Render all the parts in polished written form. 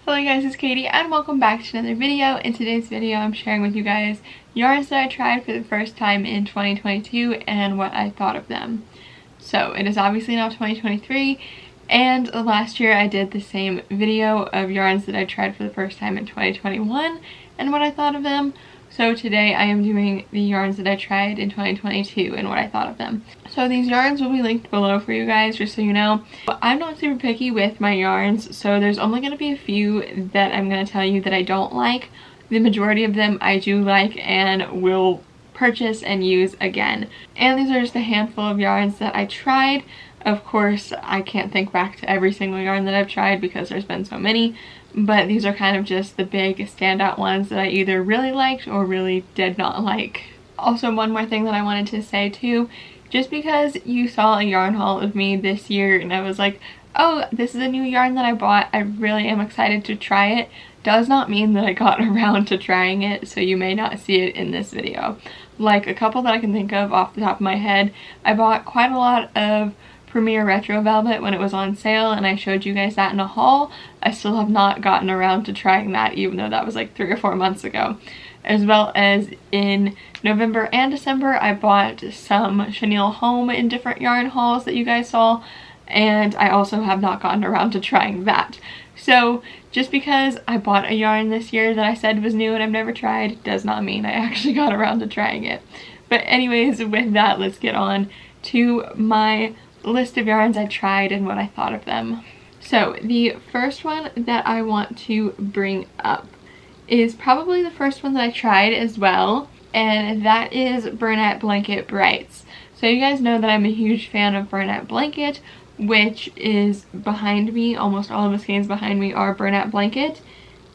Hello guys, it's Katie and welcome back to another video. In today's video I'm sharing with you guys yarns that I tried for the first time in 2022 and what I thought of them. So it is obviously now 2023 and last year I did the same video of yarns that I tried for the first time in 2021 and what I thought of them. So today I am doing the yarns that I tried in 2022 and what I thought of them. So these yarns will be linked below for you guys, just so you know. But I'm not super picky with my yarns, so there's only going to be a few that I'm going to tell you that I don't like. The majority of them I do like and will purchase and use again. And these are just a handful of yarns that I tried. Of course, I can't think back to every single yarn that I've tried because there's been so many. But these are kind of just the big standout ones that I either really liked or really did not like. Also, one more thing that I wanted to say too, just because you saw a yarn haul of me this year and I was like, oh, this is a new yarn that I bought, I really am excited to try it, does not mean that I got around to trying it, so you may not see it in this video. Like a couple that I can think of off the top of my head, I bought quite a lot of Premier Retro Velvet when it was on sale and I showed you guys that in a haul. I still have not gotten around to trying that, even though that was like 3 or 4 months ago. As well as in November and December I bought some chenille home in different yarn hauls that you guys saw, and I also have not gotten around to trying that. So just because I bought a yarn this year that I said was new and I've never tried does not mean I actually got around to trying it. But anyways, with that, let's get on to my list of yarns I tried and what I thought of them. So the first one that I want to bring up is probably the first one that I tried as well, and that is Bernat Blanket Brights. So you guys know that I'm a huge fan of Bernat Blanket, which is behind me. Almost all of the skeins behind me are Bernat Blanket,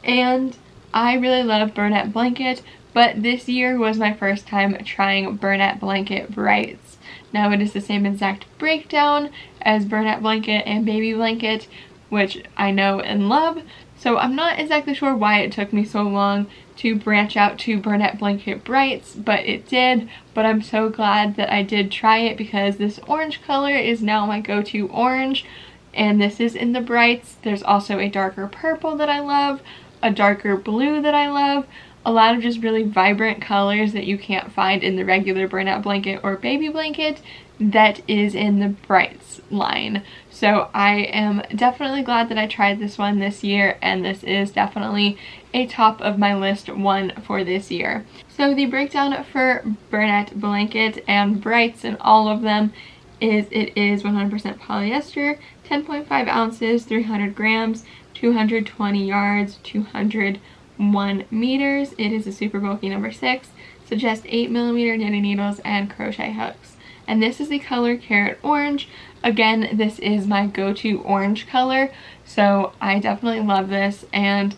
and I really love Bernat Blanket, but this year was my first time trying Bernat Blanket Brights. Now it is the same exact breakdown as Bernat Blanket and Baby Blanket, which I know and love, so I'm not exactly sure why it took me so long to branch out to Bernat Blanket Brights, but it did. But I'm so glad that I did try it because this orange color is now my go-to orange, and this is in the Brights. There's also a darker purple that I love, a darker blue that I love, a lot of just really vibrant colors that you can't find in the regular Bernat Blanket or Baby Blanket that is in the Brights line. So I am definitely glad that I tried this one this year, and this is definitely a top of my list one for this year. So the breakdown for Bernat Blanket and Brights and all of them is it is 100% polyester, 10.5 ounces, 300 grams, 220 yards, 201 meters. It is a super bulky number 6, suggests 8mm knitting needles and crochet hooks. And this is the color Carrot Orange. Again, this is my go-to orange color, so I definitely love this, and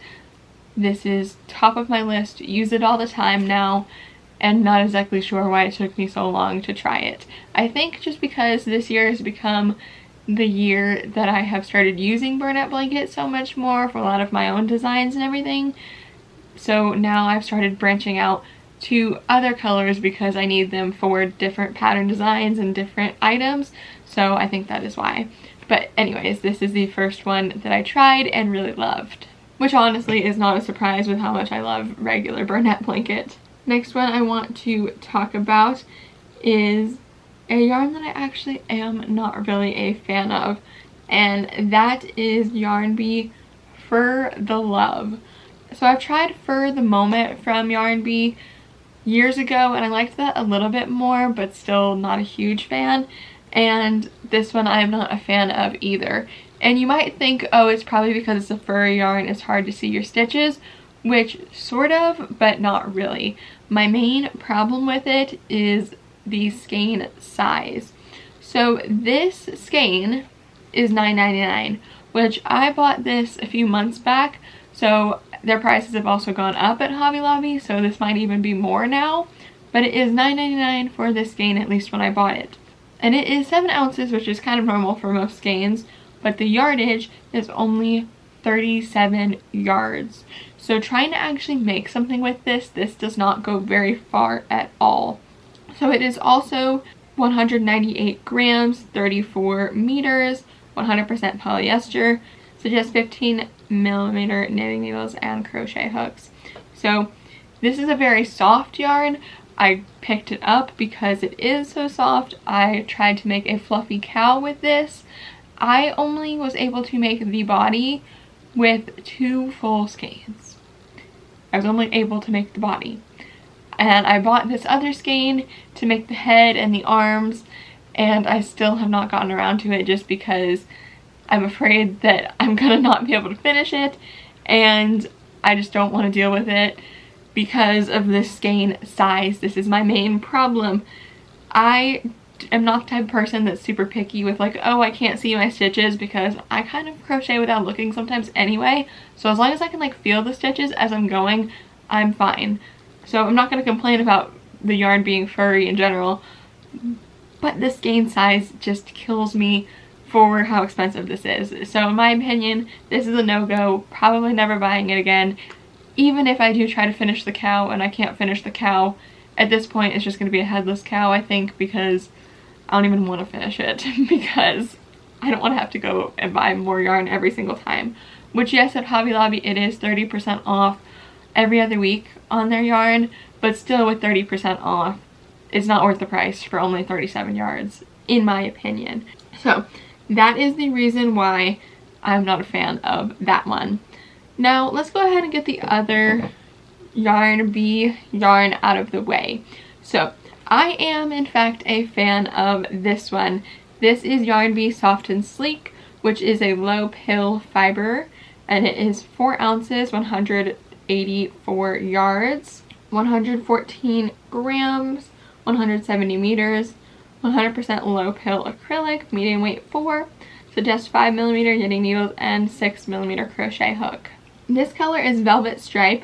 this is top of my list. Use it all the time now, and not exactly sure why it took me so long to try it. I think just because this year has become the year that I have started using Bernat Blanket so much more for a lot of my own designs and everything. So now I've started branching out to other colors because I need them for different pattern designs and different items, so I think that is why. But anyways, this is the first one that I tried and really loved, which honestly is not a surprise with how much I love regular Bernat Blanket. Next one I want to talk about is a yarn that I actually am not really a fan of, and that is Yarn Bee Fur the Love. So I've tried Fur the Moment from Yarn Bee years ago and I liked that a little bit more, but still not a huge fan, and this one I am not a fan of either. And you might think, oh, it's probably because it's a furry yarn, it's hard to see your stitches, which sort of, but not really. My main problem with it is the skein size. So this skein is $9.99, which I bought this a few months back, so their prices have also gone up at Hobby Lobby, so this might even be more now, but it is $9.99 for this skein, at least when I bought it. And it is 7 ounces, which is kind of normal for most skeins, but the yardage is only 37 yards. So trying to actually make something with this does not go very far at all. So it is also 198 grams, 34 meters, 100% polyester, So just 15mm knitting needles and crochet hooks. So this is a very soft yarn. I picked it up because it is so soft. I tried to make a fluffy cow with this. I only was able to make the body with 2 full skeins. I was only able to make the body. And I bought this other skein to make the head and the arms, and I still have not gotten around to it just because I'm afraid that I'm gonna not be able to finish it, and I just don't want to deal with it because of the skein size. This is my main problem. I am not the type of person that's super picky with like, oh, I can't see my stitches, because I kind of crochet without looking sometimes anyway. So as long as I can like feel the stitches as I'm going, I'm fine. So I'm not going to complain about the yarn being furry in general, but the skein size just kills me for how expensive this is. So in my opinion, this is a no-go. Probably never buying it again. Even if I do try to finish the cow and I can't finish the cow, at this point it's just going to be a headless cow, I think, because I don't even want to finish it because I don't want to have to go and buy more yarn every single time. Which, yes, at Hobby Lobby it is 30% off every other week on their yarn, but still with 30% off, it's not worth the price for only 37 yards, in my opinion. So that is the reason why I'm not a fan of that one. Now let's go ahead and get the other yarn, bee yarn, out of the way. So I am in fact a fan of this one. This is Yarn Bee Soft and Sleek, which is a low pill fiber, and it is 4 ounces, 184 yards, 114 grams, 170 meters, 100% low pill acrylic, medium weight 4, so just 5mm knitting needles and 6mm crochet hook. This color is Velvet Stripe,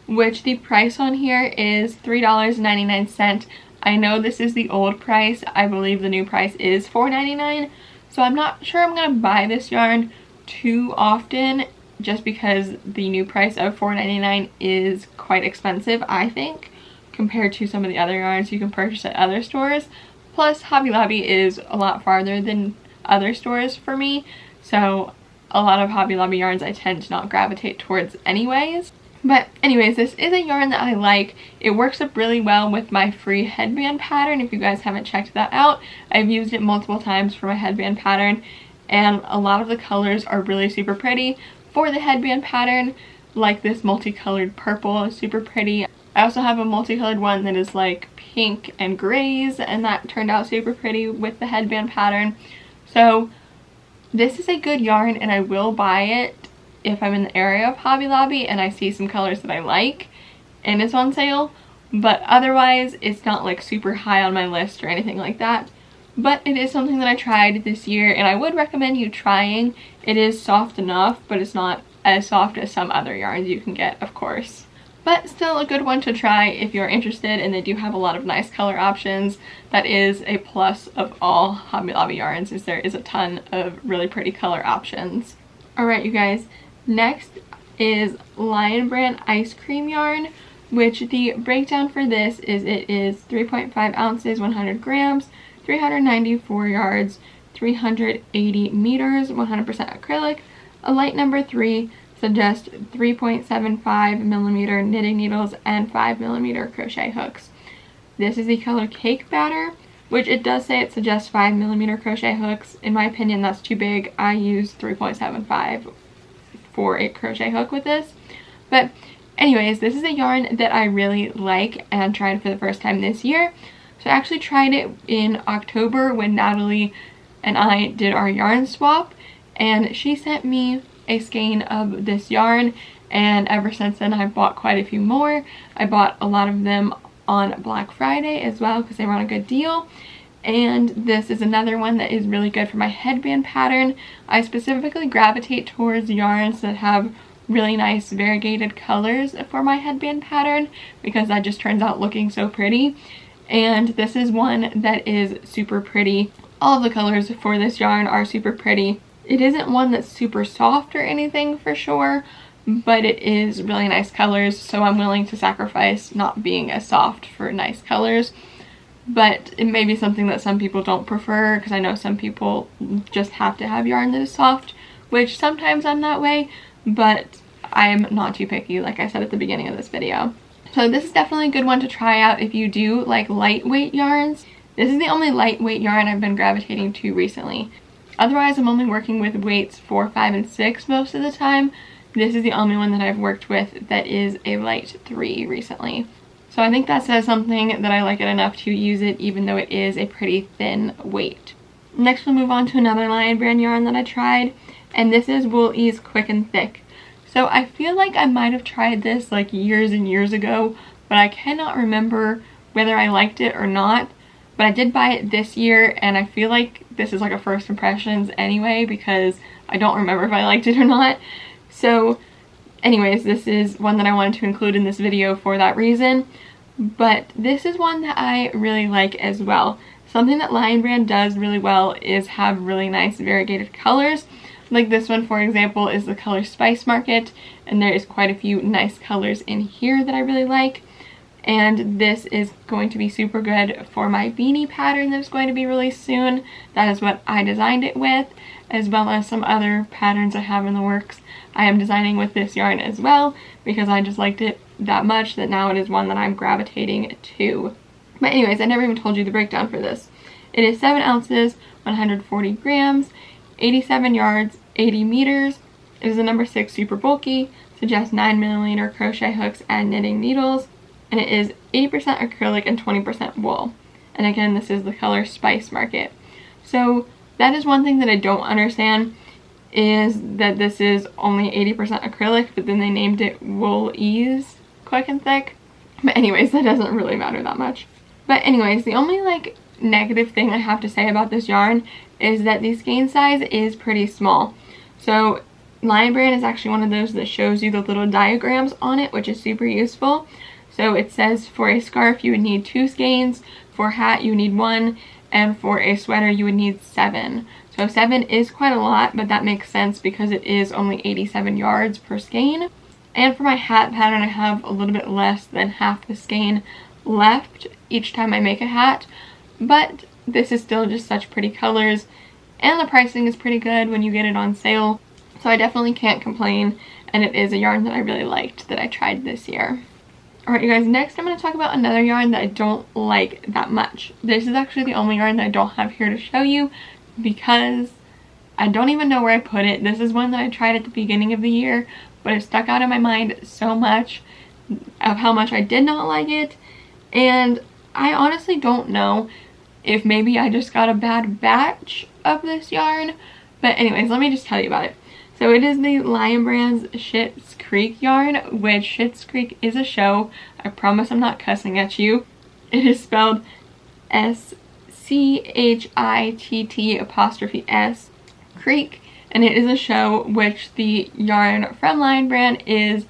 which the price on here is $3.99. I know this is the old price. I believe the new price is $4.99, so I'm not sure I'm going to buy this yarn too often, just because the new price of $4.99 is quite expensive, I think, compared to some of the other yarns you can purchase at other stores. Plus, Hobby Lobby is a lot farther than other stores for me, so a lot of Hobby Lobby yarns I tend to not gravitate towards anyways. But anyways, this is a yarn that I like. It works up really well with my free headband pattern. If you guys haven't checked that out, I've used it multiple times for my headband pattern, and a lot of the colors are really super pretty. For the headband pattern, like this multicolored purple is super pretty. I also have a multicolored one that is like pink and grays, and that turned out super pretty with the headband pattern. So this is a good yarn, and I will buy it if I'm in the area of Hobby Lobby and I see some colors that I like and it's on sale. But otherwise, it's not like super high on my list or anything like that. But it is something that I tried this year, and I would recommend you trying. It is soft enough, but it's not as soft as some other yarns you can get, of course. But still a good one to try if you're interested, and they do have a lot of nice color options. That is a plus of all Hobby Lobby yarns, is there is a ton of really pretty color options. Alright you guys, next is Lion Brand Ice Cream Yarn, which the breakdown for this is it is 3.5 ounces, 100 grams, 394 yards, 380 meters, 100% acrylic, a light number 3, suggest 3.75mm knitting needles and 5mm crochet hooks. This is the color Cake Batter, which it does say it suggests 5mm crochet hooks. In my opinion, that's too big. I use 3.75 for a crochet hook with this. But anyways, this is a yarn that I really like and tried for the first time this year. So I actually tried it in October when Natalie and I did our yarn swap, and she sent me a skein of this yarn, and ever since then I've bought quite a few more. I bought a lot of them on Black Friday as well because they were on a good deal. And this is another one that is really good for my headband pattern. I specifically gravitate towards yarns that have really nice variegated colors for my headband pattern because that just turns out looking so pretty. And this is one that is super pretty. All of the colors for this yarn are super pretty. It isn't one that's super soft or anything for sure, but it is really nice colors, so I'm willing to sacrifice not being as soft for nice colors. But it may be something that some people don't prefer, because I know some people just have to have yarn that is soft, which sometimes I'm that way, but I'm not too picky, like I said at the beginning of this video. So this is definitely a good one to try out if you do like lightweight yarns. This is the only lightweight yarn I've been gravitating to recently. Otherwise, I'm only working with weights 4, 5, and 6 most of the time. This is the only one that I've worked with that is a light 3 recently. So I think that says something that I like it enough to use it, even though it is a pretty thin weight. Next, we'll move on to another Lion brand yarn that I tried, and this is Wool Ease Quick and Thick. So I feel like I might have tried this like years and years ago, but I cannot remember whether I liked it or not. But I did buy it this year, and I feel like this is like a first impressions anyway, because I don't remember if I liked it or not. So anyways, this is one that I wanted to include in this video for that reason. But this is one that I really like as well. Something that Lion brand does really well is have really nice variegated colors. Like this one, for example, is the color Spice Market, and there is quite a few nice colors in here that I really like. And this is going to be super good for my beanie pattern that's going to be released soon. That is what I designed it with, as well as some other patterns I have in the works. I am designing with this yarn as well, because I just liked it that much that now it is one that I'm gravitating to. But anyways, I never even told you the breakdown for this. It is 7 ounces, 140 grams, 87 yards, 80 meters. It is a number 6 super bulky, suggests 9mm crochet hooks and knitting needles, and it is 80% acrylic and 20% wool. And again, this is the color Spice Market. So that is one thing that I don't understand, is that this is only 80% acrylic, but then they named it Wool Ease Quick and Thick. But anyways, that doesn't really matter that much. But anyways, the only like negative thing I have to say about this yarn is that the skein size is pretty small. So Lion brand is actually one of those that shows you the little diagrams on it, which is super useful. So it says for a scarf you would need 2 skeins, for a hat you need 1, and for a sweater you would need 7. So 7 is quite a lot, but that makes sense because it is only 87 yards per skein. And for my hat pattern, I have a little bit less than half the skein left each time I make a hat, but this is still just such pretty colors, and the pricing is pretty good when you get it on sale, so I definitely can't complain, and it is a yarn that I really liked that I tried this year. Alright you guys, next I'm going to talk about another yarn that I don't like that much. This is actually the only yarn that I don't have here to show you because I don't even know where I put it. This is one that I tried at the beginning of the year, but it stuck out in my mind so much of how much I did not like it, and I honestly don't know if maybe I just got a bad batch of this yarn. But anyways, let me just tell you about it. So it is the Lion brand's Schitt's Creek yarn, which Schitt's Creek is a show. I promise I'm not cussing at you. It is spelled SCHITT' Creek, and it is a show which the yarn from Lion brand is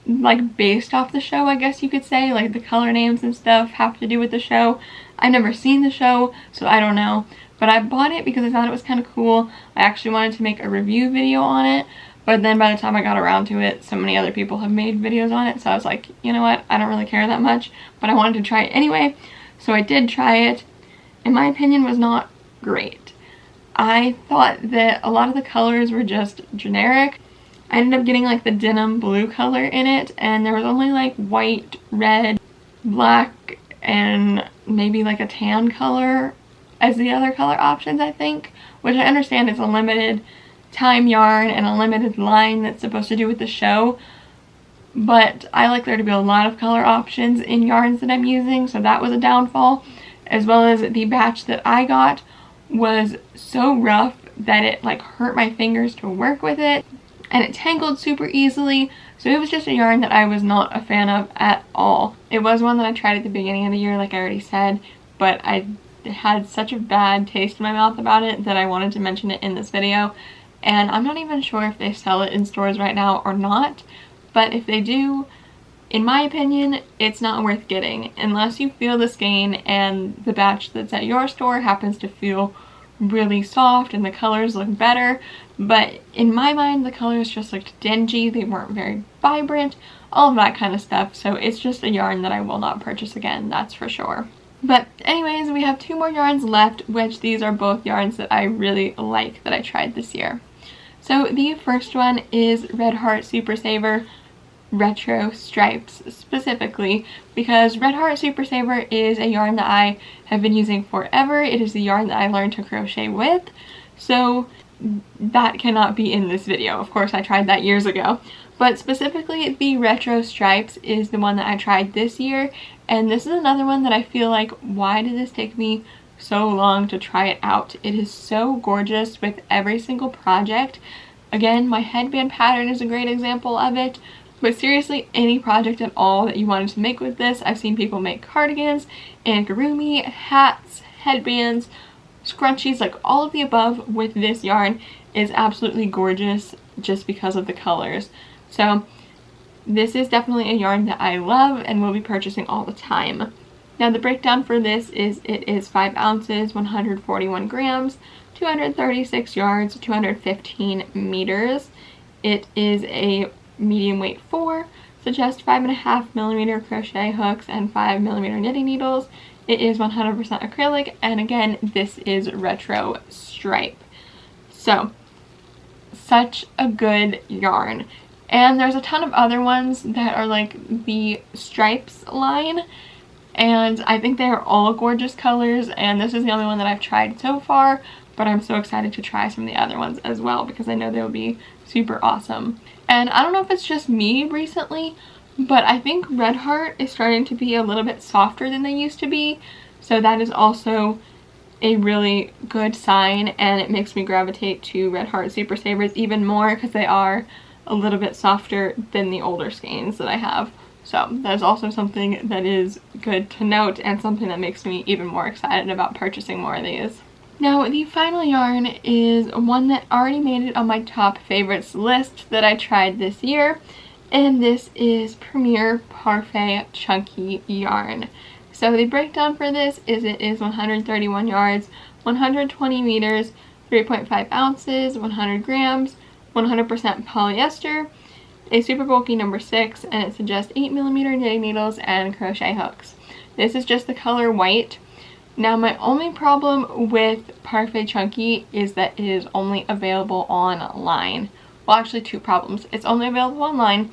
like based off the show, I guess you could say. Like the color names and stuff have to do with the show. I've never seen the show, so I don't know. But I bought it because I thought it was kind of cool. I actually wanted to make a review video on it, but then by the time I got around to it, so many other people have made videos on it, so I was like, you know what, I don't really care that much, but I wanted to try it anyway. So I did try it. In my opinion, was not great. I thought that a lot of the colors were just generic. I ended up getting like the denim blue color in it, and there was only like white, red, black, and maybe like a tan color as the other color options, I think, which I understand is a limited time yarn and a limited line that's supposed to do with the show, but I like there to be a lot of color options in yarns that I'm using, so that was a downfall, as well as the batch that I got was so rough that it like hurt my fingers to work with it, and it tangled super easily, so it was just a yarn that I was not a fan of at all. It was one that I tried at the beginning of the year, like I already said, but I had such a bad taste in my mouth about it that I wanted to mention it in this video, and I'm not even sure if they sell it in stores right now or not, but if they do, in my opinion, it's not worth getting unless you feel the skein and the batch that's at your store happens to feel really soft and the colors look better. But in my mind, the colors just looked dingy, they weren't very vibrant, all of that kind of stuff, so it's just a yarn that I will not purchase again, that's for sure. But anyways, we have 2 more yarns left, which these are both yarns that I really like that I tried this year. So the first one is Red Heart Super Saver Retro Stripes, specifically because Red Heart Super Saver is a yarn that I have been using forever. It is the yarn that I learned to crochet with, so that cannot be in this video. Of course, I tried that years ago. But specifically, the Retro Stripes is the one that I tried this year, and this is another one that I feel like, why did this take me so long to try it out? It is so gorgeous with every single project. Again, my headband pattern is a great example of it, but seriously, any project at all that you wanted to make with this. I've seen people make cardigans, amigurumi, hats, headbands, scrunchies, like all of the above with this yarn is absolutely gorgeous just because of the colors. So this is definitely a yarn that I love and will be purchasing all the time. Now the breakdown for this is it is 5 ounces, 141 grams, 236 yards, 215 meters. It is a medium weight 4, so just 5.5mm crochet hooks and 5mm knitting needles. It is 100% acrylic, and again, this is Retro Stripe. So, such a good yarn. And there's a ton of other ones that are like the Stripes line, and I think they are all gorgeous colors, and this is the only one that I've tried so far, but I'm so excited to try some of the other ones as well because I know they'll be super awesome. And I don't know if it's just me recently, but I think Red Heart is starting to be a little bit softer than they used to be, so that is also a really good sign, and it makes me gravitate to Red Heart Super Savers even more because they are a little bit softer than the older skeins that I have. So that is also something that is good to note and something that makes me even more excited about purchasing more of these. Now the final yarn is one that already made it on my top favorites list that I tried this year, and this is Premier Parfait Chunky Yarn. So the breakdown for this is it is 131 yards, 120 meters, 3.5 ounces, 100 grams, 100% polyester, a super bulky number 6, and it suggests 8mm knitting needles and crochet hooks. This is just the color white. Now my only problem with Parfait Chunky is that it is only available online. Well, actually 2 problems. It's only available online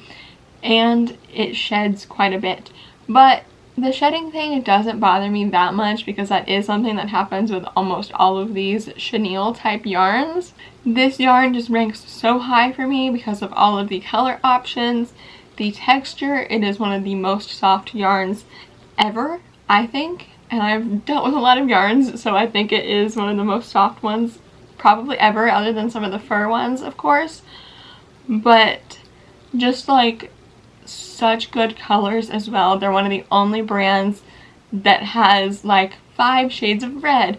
and it sheds quite a bit. But the shedding thing, it doesn't bother me that much because that is something that happens with almost all of these chenille type yarns. This yarn just ranks so high for me because of all of the color options, the texture. It is one of the most soft yarns ever, I think. And I've dealt with a lot of yarns, so I think it is one of the most soft ones probably ever, other than some of the fur ones, of course. But just like such good colors as well. They're one of the only brands that has like 5 shades of red,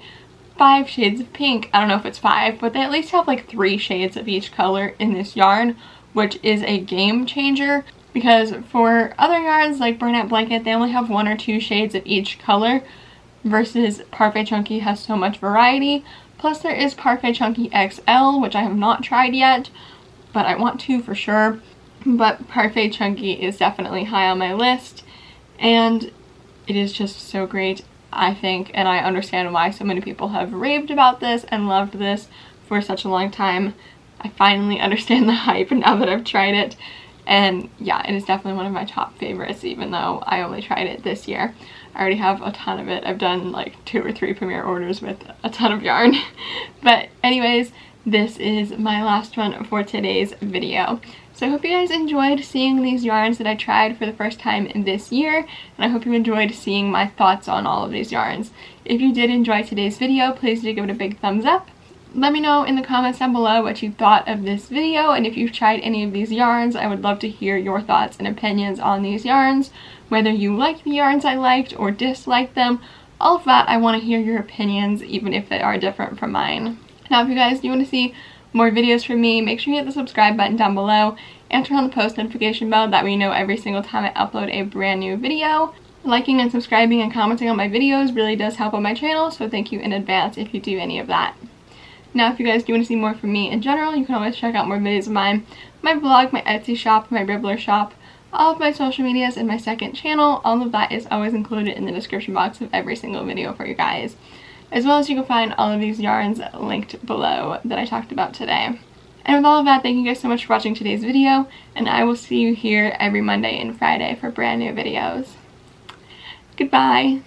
5 shades of pink. I don't know if it's 5, but they at least have like 3 shades of each color in this yarn, which is a game changer. Because for other yarns like Bernat Blanket, they only have 1 or 2 shades of each color, versus Parfait Chunky has so much variety. Plus there is Parfait Chunky XL, which I have not tried yet, but I want to for sure. But Parfait Chunky is definitely high on my list, and it is just so great, I think, and I understand why so many people have raved about this and loved this for such a long time. I finally understand the hype now that I've tried it, and yeah, it is definitely one of my top favorites, even though I only tried it this year. I already have a ton of it. I've done like 2 or 3 Premier orders with a ton of yarn. But anyways, this is my last one for today's video. So I hope you guys enjoyed seeing these yarns that I tried for the first time in this year, and I hope you enjoyed seeing my thoughts on all of these yarns. If you did enjoy today's video, please do give it a big thumbs up. Let me know in the comments down below what you thought of this video, and if you've tried any of these yarns, I would love to hear your thoughts and opinions on these yarns, whether you liked the yarns I liked or disliked them. All of that, I want to hear your opinions, even if they are different from mine. Now, if you guys do want to see more videos from me, make sure you hit the subscribe button down below and turn on the post notification bell. That way you know every single time I upload a brand new video. Liking and subscribing and commenting on my videos really does help on my channel, so thank you in advance if you do any of that. Now, if you guys do want to see more from me in general, you can always check out more videos of mine, my vlog, my Etsy shop, my Ribbler shop, all of my social medias, and my second channel. All of that is always included in the description box of every single video for you guys. As well as you can find all of these yarns linked below that I talked about today. And with all of that, thank you guys so much for watching today's video, and I will see you here every Monday and Friday for brand new videos. Goodbye!